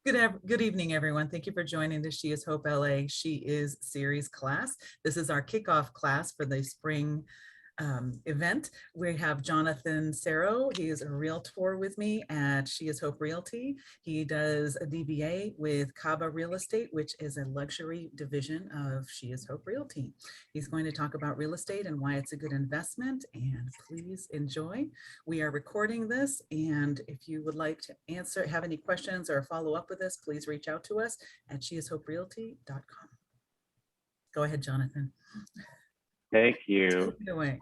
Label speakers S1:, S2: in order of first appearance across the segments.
S1: Good evening, everyone. Thank you for joining the She is Hope LA She is series class. This is our kickoff class for the spring event. We have Jonathan Sarrow. He is a realtor with me at She is Hope Realty. He does a DBA with Cava Real Estate, which is a luxury division of She is Hope Realty. He's going to talk about real estate and why it's a good investment, and please enjoy. We are recording this, and if you would like to have any questions or follow up with us, please reach out to us at sheishoperealty.com. Go ahead, Jonathan.
S2: Thank you.
S1: Take it away.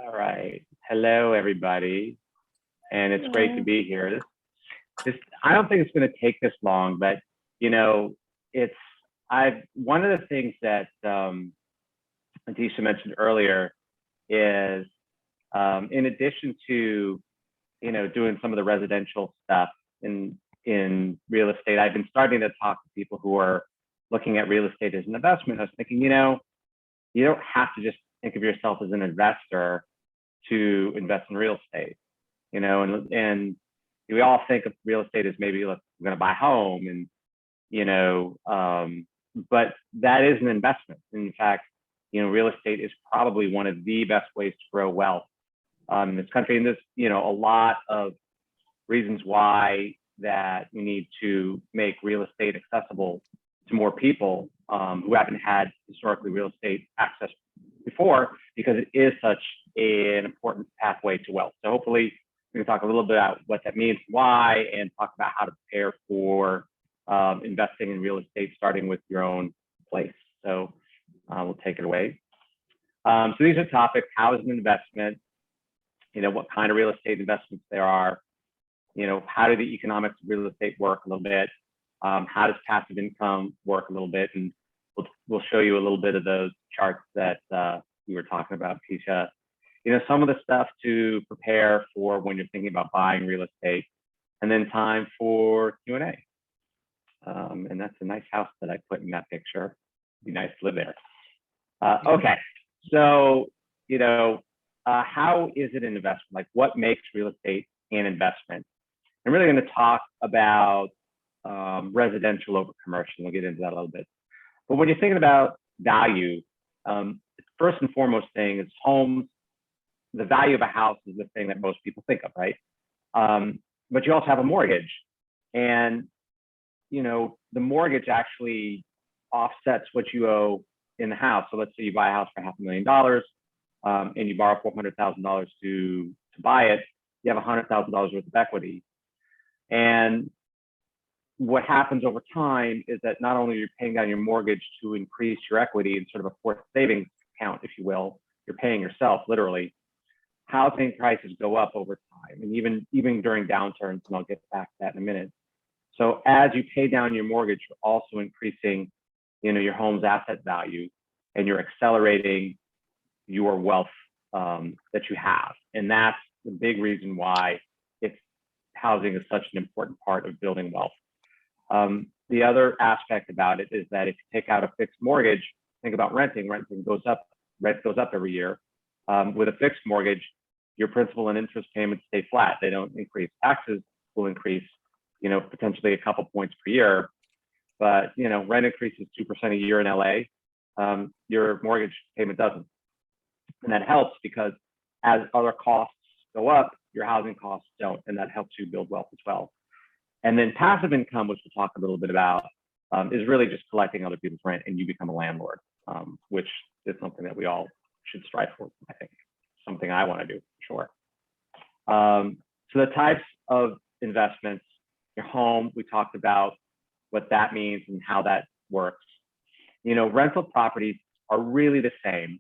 S2: All right. Hello, everybody. And it's great to be here. I don't think it's going to take this long, but you know, one of the things that Adisha mentioned earlier is in addition to, doing some of the residential stuff in real estate, I've been starting to talk to people who are looking at real estate as an investment. I was thinking, you don't have to just think of yourself as an investor to invest in real estate, and we all think of real estate as maybe, look, I'm going to buy a home, and, but that is an investment. In fact, real estate is probably one of the best ways to grow wealth in this country. And there's, a lot of reasons why that we need to make real estate accessible to more people who haven't had historically real estate access before, because it is such an important pathway to wealth. So hopefully we can talk a little bit about what that means, why, and talk about how to prepare for investing in real estate, starting with your own place. So we'll take it away. So these are topics: how is an investment? What kind of real estate investments there are? How do the economics of real estate work a little bit? How does passive income work a little bit? And we'll show you a little bit of those charts that we were talking about, Keisha. Some of the stuff to prepare for when you're thinking about buying real estate, and then time for Q&A. And that's a nice house that I put in that picture. It'd be nice to live there. Okay, so how is it an investment? Like, what makes real estate an investment? I'm really going to talk about residential over commercial. We'll get into that a little bit. But when you're thinking about value, first and foremost thing is homes. The value of a house is the thing that most people think of, right? But you also have a mortgage, and the mortgage actually offsets what you owe in the house. So let's say you buy a house for $500,000, and you borrow $400,000 to buy it. You have $100,000 worth of equity, and what happens over time is that not only are you paying down your mortgage to increase your equity in sort of a forced savings account, if you will, you're paying yourself literally. Housing prices go up over time, and even during downturns, and I'll get back to that in a minute. So as you pay down your mortgage, you're also increasing, your home's asset value, and you're accelerating your wealth that you have. And that's the big reason why housing is such an important part of building wealth. The other aspect about it is that if you take out a fixed mortgage, think about renting. Rent goes up every year. With a fixed mortgage, your principal and interest payments stay flat. They don't increase. Taxes will increase, potentially a couple points per year. But, rent increases 2% a year in LA. Your mortgage payment doesn't. And that helps because as other costs go up, your housing costs don't, and that helps you build wealth as well. And then passive income, which we'll talk a little bit about, is really just collecting other people's rent, and you become a landlord, which is something that we all should strive for. I think something I want to do for sure. So the types of investments: your home, we talked about what that means and how that works. Rental properties are really the same.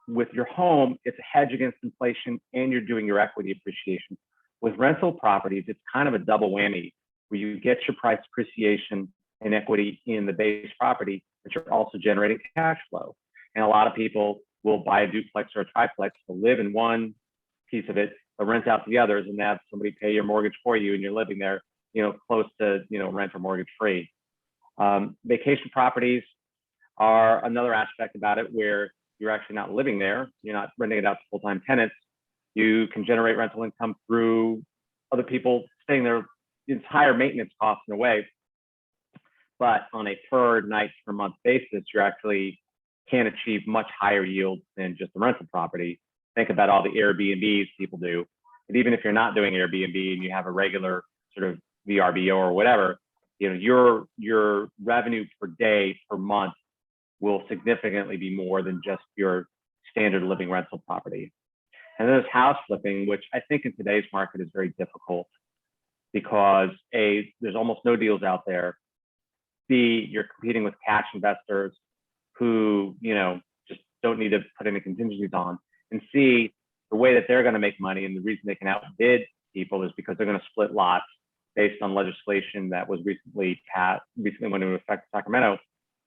S2: With your home, it's a hedge against inflation, and you're doing your equity appreciation. With rental properties, it's kind of a double whammy, where you get your price appreciation and equity in the base property, but you're also generating cash flow. And a lot of people will buy a duplex or a triplex to live in one piece of it, but rent out the others, and have somebody pay your mortgage for you, and you're living there, close to, rent or mortgage free. Vacation properties are another aspect about it, where you're actually not living there. You're not renting it out to full-time tenants. You can generate rental income through other people staying there it's higher maintenance costs in a way, but on a per night per month basis, you actually can achieve much higher yields than just a rental property. Think about all the Airbnbs people do. And even if you're not doing Airbnb and you have a regular sort of VRBO or whatever, you know, your revenue per day per month will significantly be more than just your standard living rental property. And then there's house flipping, which I think in today's market is very difficult because A, there's almost no deals out there. B, you're competing with cash investors who, you know, just don't need to put any contingencies on. And C, the way that they're going to make money and the reason they can outbid people is because they're going to split lots based on legislation that was recently went into effect in Sacramento,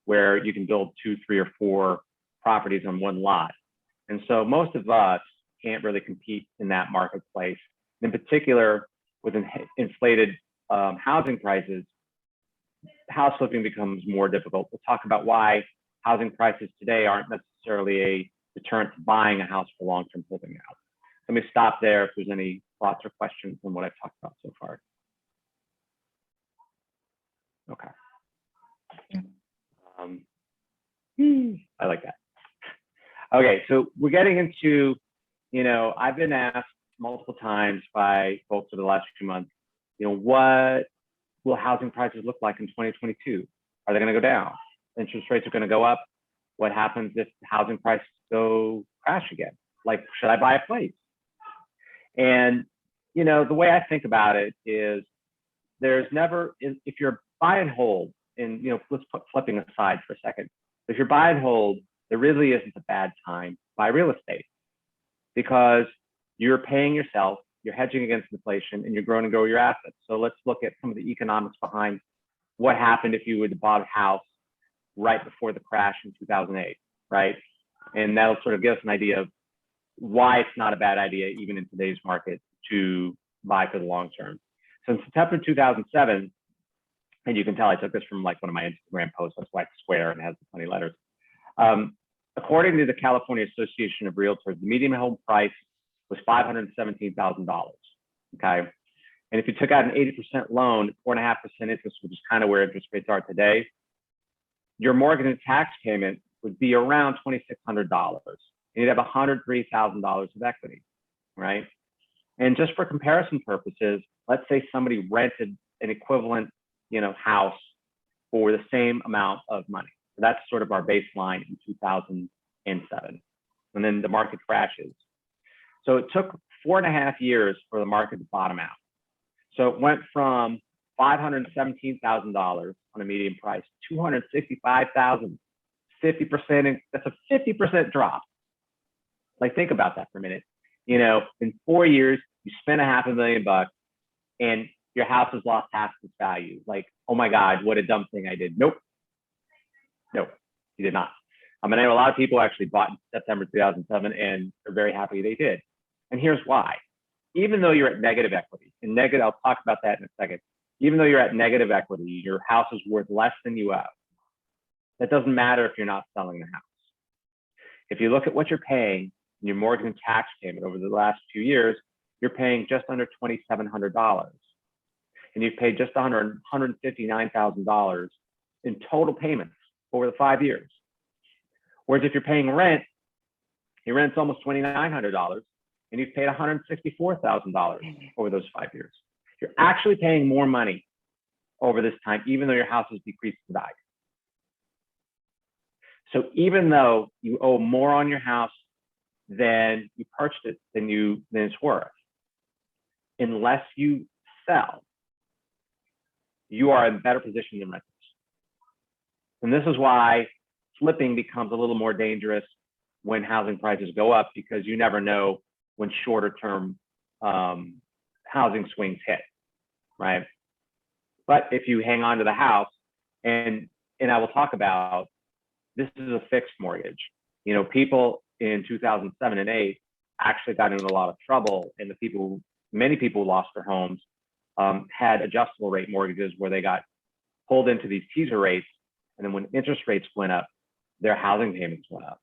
S2: where you can build 2, 3, or 4 properties on one lot. And so most of us can't really compete in that marketplace. In particular, with inflated housing prices, house flipping becomes more difficult. We'll talk about why housing prices today aren't necessarily a deterrent to buying a house for long-term flipping out. Let me stop there if there's any thoughts or questions on what I've talked about so far. Okay. I like that. Okay, so we're getting into, you know, I've been asked multiple times by folks over the last few months, you know, what will housing prices look like in 2022? Are they going to go down? Interest rates are going to go up. What happens if housing prices go crash again? Like, should I buy a place? And, you know, the way I think about it is there's never, if you're buy and hold, and, you know, let's put flipping aside for a second. If you're buy and hold, there really isn't a bad time to buy real estate because you're paying yourself, you're hedging against inflation, and you're growing and grow your assets. So let's look at some of the economics behind what happened if you would have bought a house right before the crash in 2008, right? And that'll sort of give us an idea of why it's not a bad idea, even in today's market, to buy for the long term. So in September 2007, and you can tell I took this from like one of my Instagram posts, that's why it's square and it has the funny letters. According to the California Association of Realtors, the median home price was $517,000, okay? And if you took out an 80% loan, 4.5% interest, which is kind of where interest rates are today, your mortgage and tax payment would be around $2,600. And you'd have $103,000 of equity, right? And just for comparison purposes, let's say somebody rented an equivalent, you know, house for the same amount of money. So that's sort of our baseline in 2007. And then the market crashes. So it took 4.5 years for the market to bottom out. So it went from $517,000 on a median price, $265,000, 50%, that's a 50% drop. Like, think about that for a minute. You know, in 4 years, you spent $500,000 and your house has lost half its value. Like, oh my God, what a dumb thing I did. Nope. Nope, you did not. I mean, I know a lot of people actually bought in September 2007 and are very happy they did. And here's why. Even though you're at negative equity, and negative, I'll talk about that in a second. Even though you're at negative equity, your house is worth less than you owe. That doesn't matter if you're not selling the house. If you look at what you're paying in your mortgage and tax payment over the last few years, you're paying just under $2,700. And you've paid just $159,000 in total payments over the 5 years. Whereas if you're paying rent, your rent's almost $2,900 and you've paid $164,000 over those 5 years. You're actually paying more money over this time, even though your house has decreased in value. So even though you owe more on your house than you purchased it, than it's worth, unless you sell, you are in a better position than renters. And this is why flipping becomes a little more dangerous when housing prices go up, because you never know when shorter term housing swings hit, right? But if you hang on to the house, and I will talk about, this is a fixed mortgage. You know, people in 2007 and 8 actually got into a lot of trouble, and many people who lost their homes had adjustable rate mortgages where they got pulled into these teaser rates, and then when interest rates went up, their housing payments went up.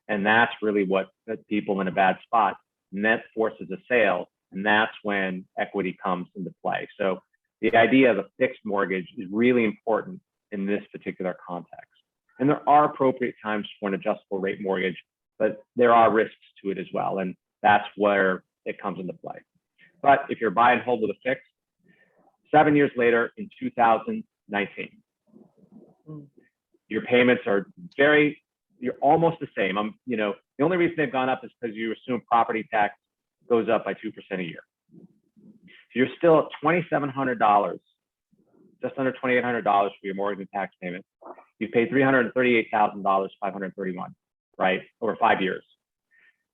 S2: And that's really what put people in a bad spot. And that forces a sale, and that's when equity comes into play. So The idea of a fixed mortgage is really important in this particular context. And there are appropriate times for an adjustable rate mortgage, but there are risks to it as well. And that's where it comes into play. But if you're buy and hold with a fixed, 7 years later in 2019, your payments are you're almost the same. The only reason they've gone up is because you assume property tax goes up by 2% a year. So you're still at $2,700, just under $2,800 for your mortgage and tax payment. You paid $338,000, 531, right, over 5 years.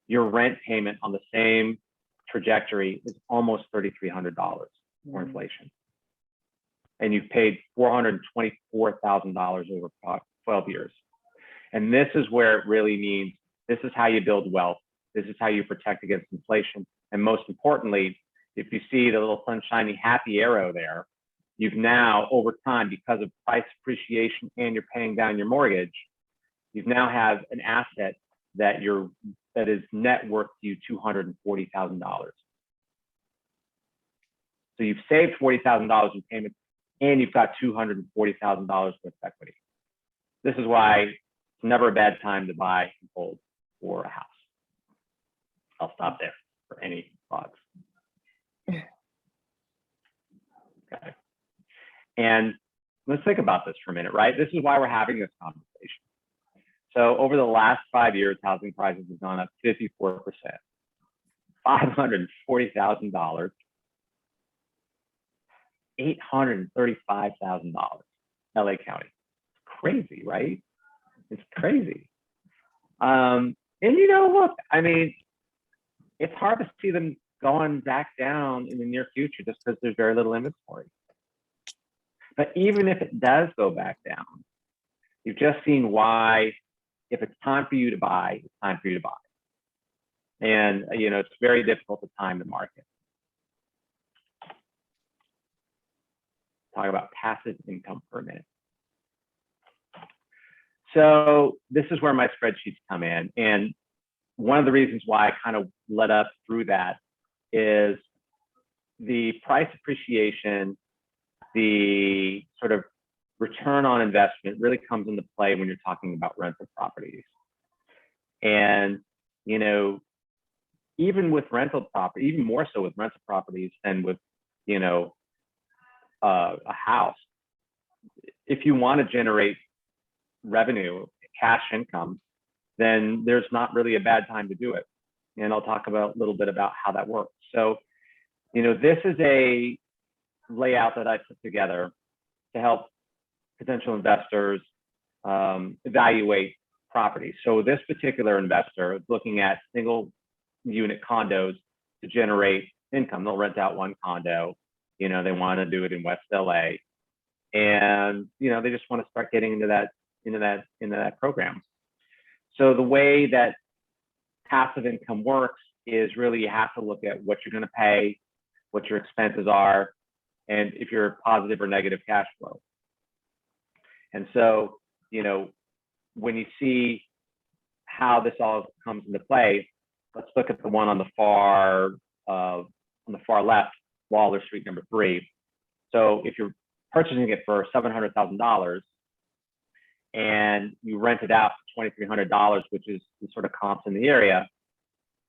S2: Your rent payment on the same trajectory is almost $3,300 for inflation. And you've paid $424,000 over 12 years. And this is where it really means, this is how you build wealth. This is how you protect against inflation. And most importantly, if you see the little sunshiny happy arrow there, you've now, over time, because of price appreciation and you're paying down your mortgage, you've now have an asset that is net worth to you $240,000. So you've saved $40,000 in payments, and you've got $240,000 worth of equity. This is why it's never a bad time to buy and hold for a house. I'll stop there for any thoughts. Okay. And let's think about this for a minute, right? This is why we're having this conversation. So over the last 5 years, housing prices have gone up 54%, $540,000, $835,000, LA County. It's crazy, right? It's crazy. And look, I mean, it's hard to see them going back down in the near future just because there's very little inventory. But even if it does go back down, you've just seen why, if it's time for you to buy, it's time for you to buy. And, it's very difficult to time the market. Talk about passive income for a minute. So this is where my spreadsheets come in. And one of the reasons why I kind of led up through that is the price appreciation, the sort of return on investment really comes into play when you're talking about rental properties. And, even with rental property, even more so with rental properties than with, a house, if you want to generate revenue, cash income, then there's not really a bad time to do it. And I'll talk about a little bit about how that works. So, this is a layout that I put together to help potential investors evaluate properties. So this particular investor is looking at single unit condos to generate income. They'll rent out one condo, they want to do it in West LA. And, they just want to start getting into that program. So the way that passive income works is really you have to look at what you're going to pay, what your expenses are, and if you're positive or negative cash flow. And so, when you see how this all comes into play, let's look at the one on the far left, Waller Street number 3. So if you're purchasing it for $700,000 and you rent it out for $2,300, which is the sort of comps in the area,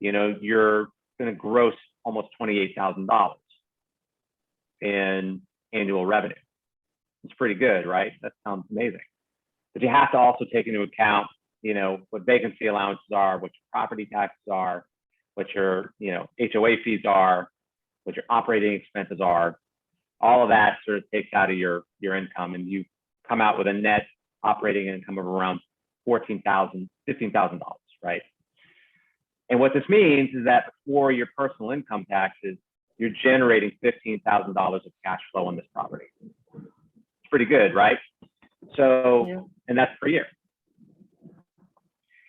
S2: you're going to gross almost $28,000 in annual revenue. It's pretty good, right? That sounds amazing. But you have to also take into account, what vacancy allowances are, what your property taxes are, what your, HOA fees are, what your operating expenses are. All of that sort of takes out of your income, and you come out with a net operating income of around $14,000, $15,000, right? And what this means is that before your personal income taxes, you're generating $15,000 of cash flow on this property. It's pretty good, right? So, yeah. And that's per year.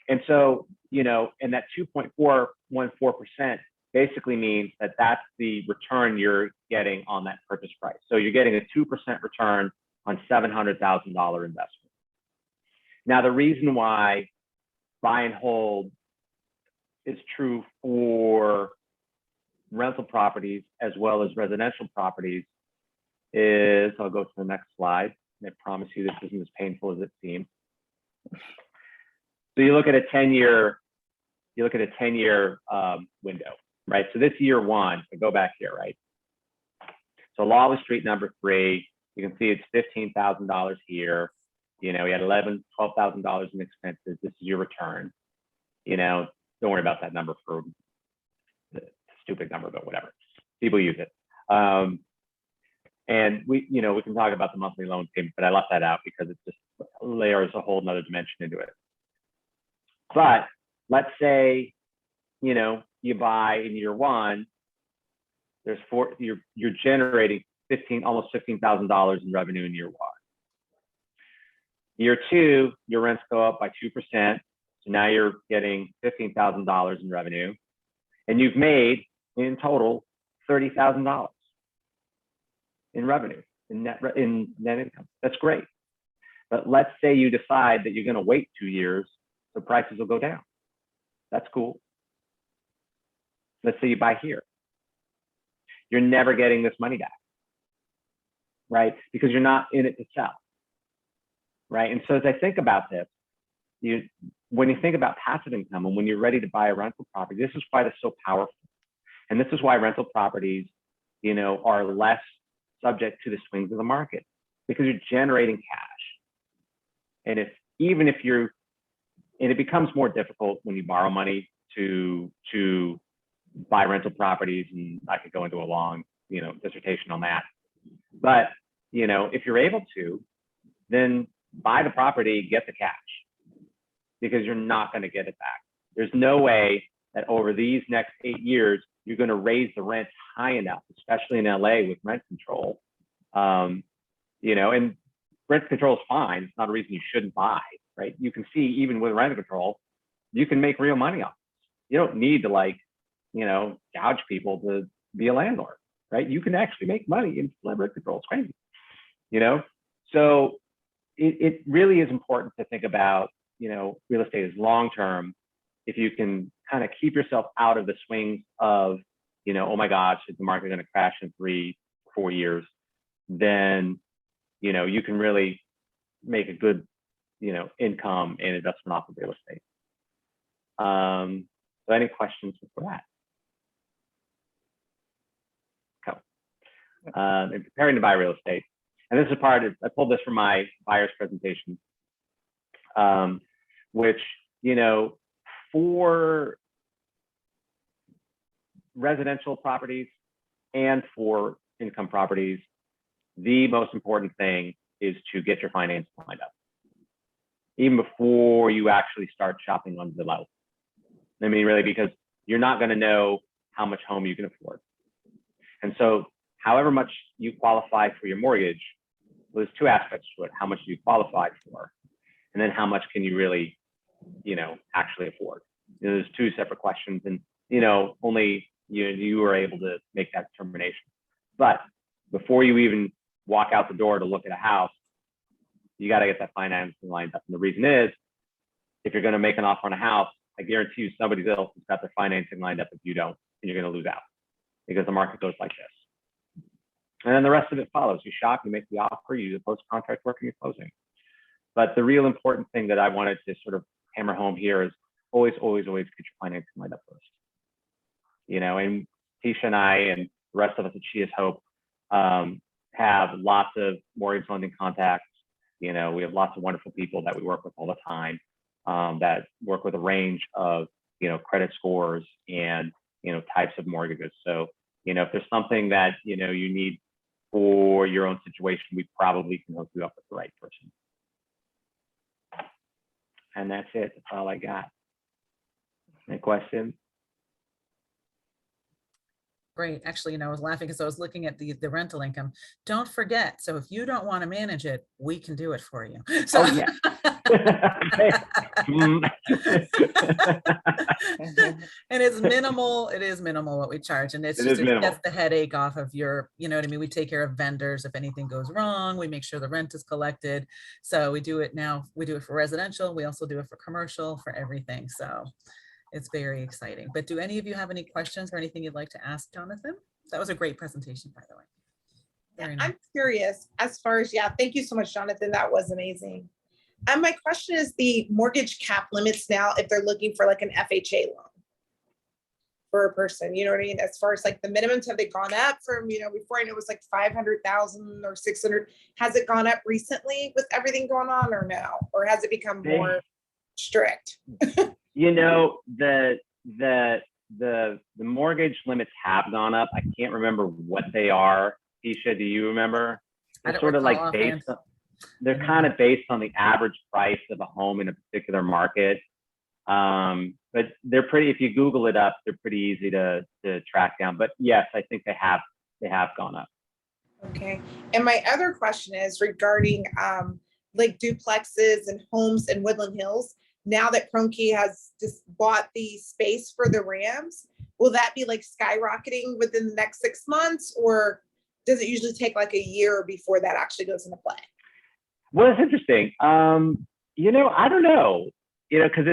S2: And so, and that 2.414% basically means that that's the return you're getting on that purchase price. So you're getting a 2% return on $700,000 investment. Now, the reason why buy and hold is true for rental properties as well as residential properties is, I'll go to the next slide. I promise you this isn't as painful as it seems. So you look at a 10-year, window, right? So this year one, so go back here, right? So Lawless Street number 3, you can see it's $15,000 here. You know, you had $12,000 in expenses. This is your return. You know, don't worry about that number for the stupid number, but whatever. People use it. And we can talk about the monthly loan payment, but I left that out because it just layers a whole nother dimension into it. But let's say, you know, you buy in year one, you're generating almost $15,000 in revenue in year one. Year two, your rents go up by 2%. So now you're getting $15,000 in revenue, and you've made in total $30,000 in revenue, in net income. That's great. But let's say you decide that you're going to wait 2 years, so prices will go down. That's cool. Let's say you buy here. You're never getting this money back, right? Because you're not in it to sell, right? And so as I think about this, when you think about passive income and when you're ready to buy a rental property, this is why it's so powerful. And this is why rental properties, you know, are less subject to the swings of the market, because you're generating cash. And it becomes more difficult when you borrow money to buy rental properties, and I could go into a long, you know, dissertation on that. But, you know, if you're able to, then buy the property, get the cash, because you're not going to get it back. There's no way that over these next 8 years, you're going to raise the rent high enough, especially in LA with rent control. You know, and rent control is fine. It's not a reason you shouldn't buy, right? You can see even with rent control, you can make real money on it. You don't need to, like, you know, gouge people to be a landlord, right? You can actually make money in rent control. It's crazy, you know? So it really is important to think about, you know, real estate is long-term. If you can kind of keep yourself out of the swings of, you know, oh my gosh, is the market going to crash in 3 or 4 years? Then, you know, you can really make a good, you know, income and investment off of real estate. So any questions before that? Okay. In preparing to buy real estate, and this is part of, I pulled this from my buyer's presentation, which, you know, for residential properties and for income properties, the most important thing is to get your financing lined up, even before you actually start shopping on Zillow. I mean, really, because you're not going to know how much home you can afford. And so however much you qualify for your mortgage, well, there's 2 aspects to it. How much do you qualify for? And then how much can you really, you know, actually afford? You know, there's 2 separate questions, and, you know, only you are able to make that determination. But before you even walk out the door to look at a house, you got to get that financing lined up. And the reason is, if you're going to make an offer on a house, I guarantee you somebody else has got their financing lined up if you don't, and you're going to lose out because the market goes like this. And then the rest of it follows. You shop, you make the offer, you do the post-contract work, and you're closing. But the real important thing that I wanted to sort of hammer home here is always, always, always get your financing lined up first. You know, and Tisha and I and the rest of us at She Is Hope have lots of mortgage lending contacts. You know, we have lots of wonderful people that we work with all the time that work with a range of, you know, credit scores and, you know, types of mortgages. So, you know, if there's something that, you know, you need for your own situation, we probably can hook you up with the right person. And that's it. That's all I got. Any questions?
S1: Great. Actually, you know, I was laughing because I was looking at the rental income. Don't forget. So if you don't want to manage it, we can do it for you. So
S2: oh, yeah.
S1: And it's minimal. It is minimal what we charge. And it gets the headache off of your, you know what I mean? We take care of vendors. If anything goes wrong, we make sure the rent is collected. So we do it now. We do it for residential. We also do it for commercial, for everything. So it's very exciting. But do any of you have any questions or anything you'd like to ask Jonathan? That was a great presentation, by the way.
S3: Yeah,
S1: Very
S3: I'm
S1: nice.
S3: curious as far as, yeah, thank you so much, Jonathan. That was amazing. And my question is the mortgage cap limits now, if they're looking for like an FHA loan for a person, you know what I mean? As far as like the minimums, have they gone up from, before I know it was like 500,000 or 600. Has it gone up recently with everything going on or no? Or has it become
S2: They,
S3: more strict?
S2: the mortgage limits have gone up. I can't remember what they are. Keisha, do you remember?
S1: I
S2: They're
S1: don't
S2: sort of
S1: recall
S2: like
S1: offhand.
S2: based on, they're kind of based on the average price of a home in a particular market. But they're pretty, if you Google it up, they're pretty easy to track down. But yes, I think they have gone up.
S3: Okay. And my other question is regarding like duplexes and homes in Woodland Hills. Now that Kroenke has just bought the space for the Rams, will that be like skyrocketing within the next 6 months, or does it usually take like a year before that actually goes into play?
S2: Well, it's interesting. I don't know, because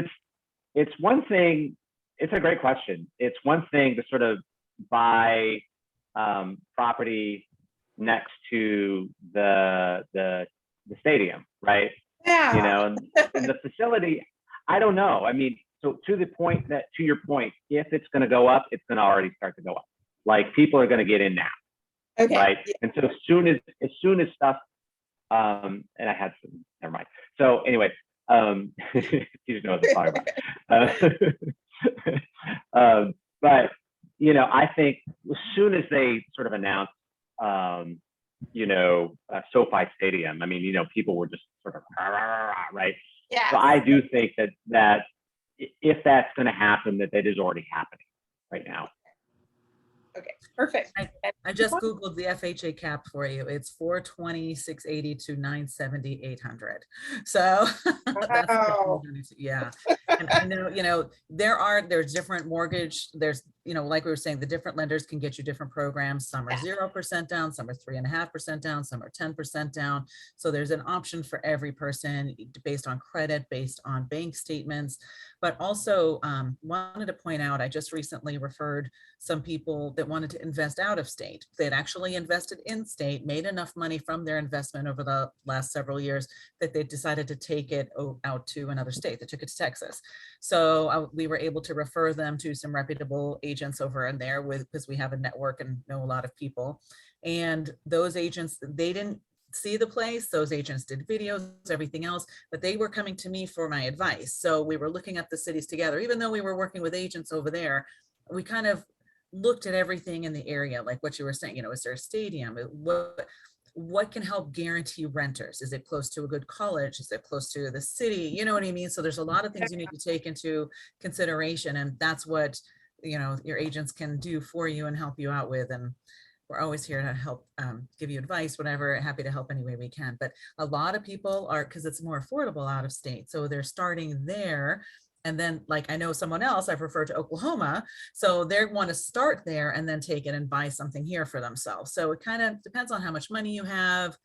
S2: it's one thing. It's a great question. It's one thing to sort of buy property next to the stadium, right?
S3: Yeah.
S2: And the facility. I don't know. I mean, so to your point, if it's going to go up, it's going to already start to go up. Like people are going to get in now,
S3: Okay.
S2: right?
S3: Yeah.
S2: And so as soon as stuff, and I had some. Never mind. So anyway, you just know what I'm talking about. But I think as soon as they sort of announced, SoFi Stadium, I mean, people were just sort of right.
S3: Yeah.
S2: So I do think that if that's going to happen, that is already happening right now.
S3: Okay. Perfect.
S1: I just Googled the FHA cap for you. It's 420, 680 to 970, 800. So that's
S3: Wow.
S1: yeah. And I know, there's different mortgage. There's, like we were saying, the different lenders can get you different programs. Some are 0% down, some are 3.5% down, some are 10% down. So there's an option for every person based on credit, based on bank statements. But also wanted to point out, I just recently referred some people that wanted to invest out of state. They had actually invested in state, made enough money from their investment over the last several years that they decided to take it out to another state. They took it to Texas. So we were able to refer them to some reputable agents over in there because we have a network and know a lot of people. And those agents, they didn't see the place. Those agents did videos, everything else, but they were coming to me for my advice. So we were looking at the cities together. Even though we were working with agents over there, we kind of looked at everything in the area, like what you were saying, is there a stadium? What can help guarantee renters? Is it close to a good college? Is it close to the city? You know what I mean? So there's a lot of things you need to take into consideration, and that's what, your agents can do for you and help you out with. And we're always here to help, give you advice, whatever, happy to help any way we can. But a lot of people are, because it's more affordable out of state, so they're starting there. And then, like, I know someone else I've referred to Oklahoma, so they want to start there and then take it and buy something here for themselves. So it kind of depends on how much money you have,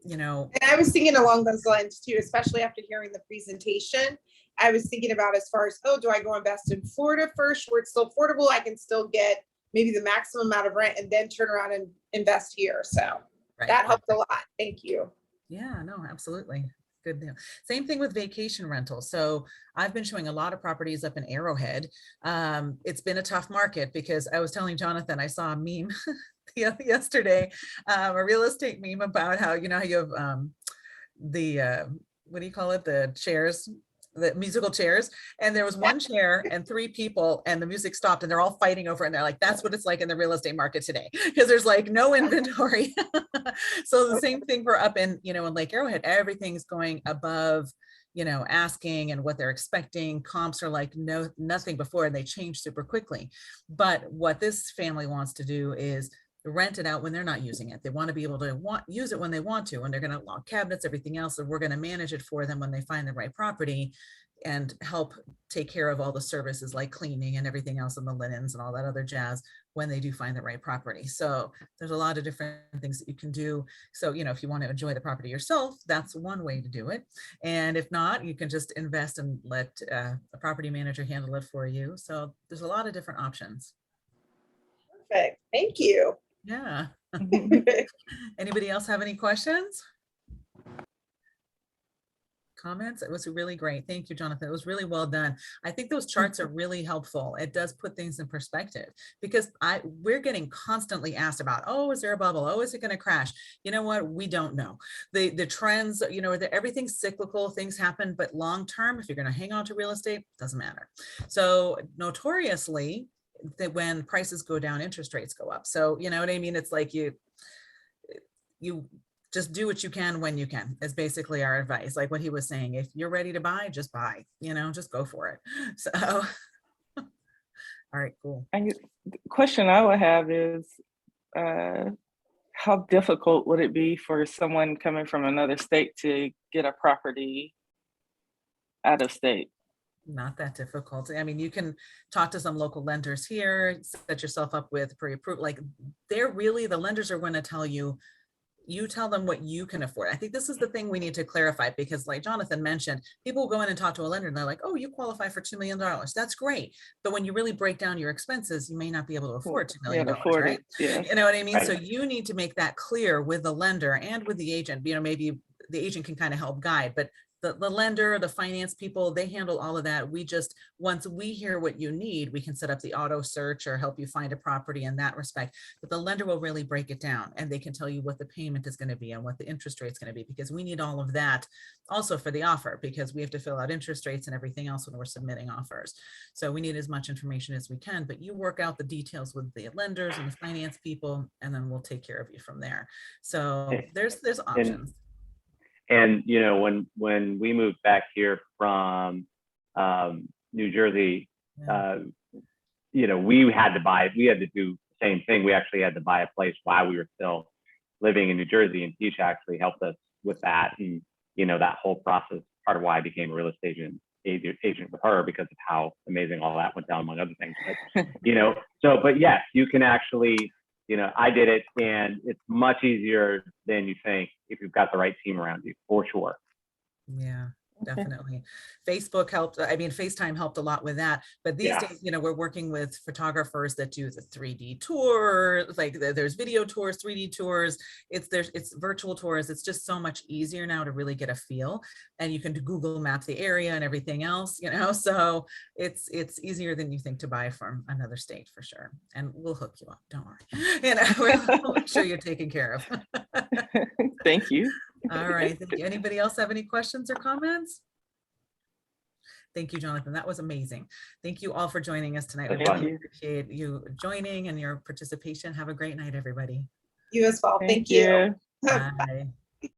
S3: And I was thinking along those lines too, especially after hearing the presentation. I was thinking about as far as, do I go invest in Florida first where it's still affordable? I can still get maybe the maximum amount of rent and then turn around and invest here. So
S1: right.
S3: That helped a lot. Thank you.
S1: Yeah, no, absolutely. Good deal. Same thing with vacation rentals. So I've been showing a lot of properties up in Arrowhead. It's been a tough market because I was telling Jonathan, I saw a meme yesterday, a real estate meme about how, how you have the, what do you call it? The chairs, the musical chairs. And there was one chair and 3 people and the music stopped and they're all fighting over it. And they're like, that's what it's like in the real estate market today, because there's like no inventory. So the same thing for up in, in Lake Arrowhead, everything's going above, asking and what they're expecting. Comps are like nothing before, and they change super quickly. But what this family wants to do is rent it out when they're not using it. They want to be able to use it when they want to, and they're going to log cabinets, everything else, and we're going to manage it for them when they find the right property and help take care of all the services like cleaning and everything else and the linens and all that other jazz when they do find the right property. So there's a lot of different things that you can do. So, if you want to enjoy the property yourself, that's one way to do it. And if not, you can just invest and let a property manager handle it for you. So there's a lot of different options.
S3: Perfect. Thank you.
S1: Yeah. Anybody else have any questions? Comments? It was really great. Thank you, Jonathan. It was really well done. I think those charts are really helpful. It does put things in perspective because we're getting constantly asked about, oh, is there a bubble? Oh, is it going to crash? You know what? We don't know. The trends, you know, everything's cyclical, things happen, but long term, if you're going to hang on to real estate, doesn't matter. So notoriously, that when prices go down, interest rates go up. So, you know what I mean? It's like you just do what you can when you can is basically our advice. Like what he was saying, if you're ready to buy, just buy, you know, just go for it. So, all right, cool.
S4: And the question I would have is, how difficult would it be for someone coming from another state to get a property out of state?
S1: Not that difficult. I mean, you can talk to some local lenders here, set yourself up with pre-approved, like they're really, the lenders are going to tell you, you tell them what you can afford. I think this is the thing we need to clarify because like Jonathan mentioned, people go in and talk to a lender and they're like, oh, you qualify for $2 million. That's great. But when you really break down your expenses, you may not be able to afford $2 million, right?
S4: Yeah.
S1: You know what I mean?
S2: Right.
S1: So you need to make that clear with the lender and with the agent. You know, maybe the agent can kind of help guide, but the lender, the finance people, they handle all of that. We just, once we hear what you need, we can set up the auto search or help you find a property in that respect. But the lender will really break it down and they can tell you what the payment is going to be and what the interest rate is going to be, because we need all of that also for the offer, because we have to fill out interest rates and everything else when we're submitting offers. So we need as much information as we can, but you work out the details with the lenders and the finance people, and then we'll take care of you from there. So there's options.
S2: And you know, when we moved back here from New Jersey, you know, we had to do the same thing. We actually had to buy a place while we were still living in New Jersey, and Tisha actually helped us with that. And you know, that whole process, part of why I became a real estate agent with her, because of how amazing all that went down, among other things. But, you know, so, but yes, you can actually, you know, I did it, and it's much easier than you think if you've got the right team around you, for sure.
S1: Yeah, definitely. Facebook helped. I mean, FaceTime helped a lot with that. But these days, you know, we're working with photographers that do the 3D tour, like there's video tours, 3D tours. It's virtual tours. It's just so much easier now to really get a feel, and you can Google map the area and everything else, you know, so it's easier than you think to buy from another state for sure. And we'll hook you up. Don't worry. You know, we'll make sure you're taken care of.
S4: Thank you.
S1: All right. Thank you. Anybody else have any questions or comments? Thank you, Jonathan. That was amazing. Thank you all for joining us tonight. We really appreciate you joining and your participation. Have a great night, everybody.
S3: You as well. Thank
S4: you.
S3: you.
S1: Bye.